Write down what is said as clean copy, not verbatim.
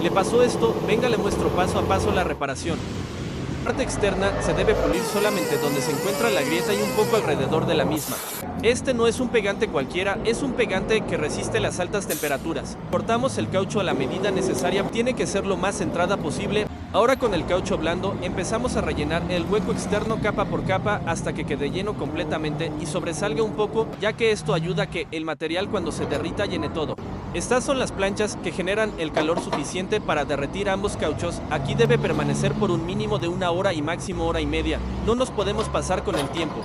Le pasó esto, venga le muestro paso a paso la reparación. La parte externa se debe pulir solamente donde se encuentra la grieta y un poco alrededor de la misma. Este no es un pegante cualquiera, es un pegante que resiste las altas temperaturas. Cortamos el caucho a la medida necesaria, tiene que ser lo más centrada posible. Ahora con el caucho blando empezamos a rellenar el hueco externo capa por capa hasta que quede lleno completamente y sobresalga un poco, ya que esto ayuda a que el material cuando se derrita llene todo. Estas son las planchas que generan el calor suficiente para derretir ambos cauchos. Aquí debe permanecer por un mínimo de 1 hora y máximo hora y media. No nos podemos pasar con el tiempo.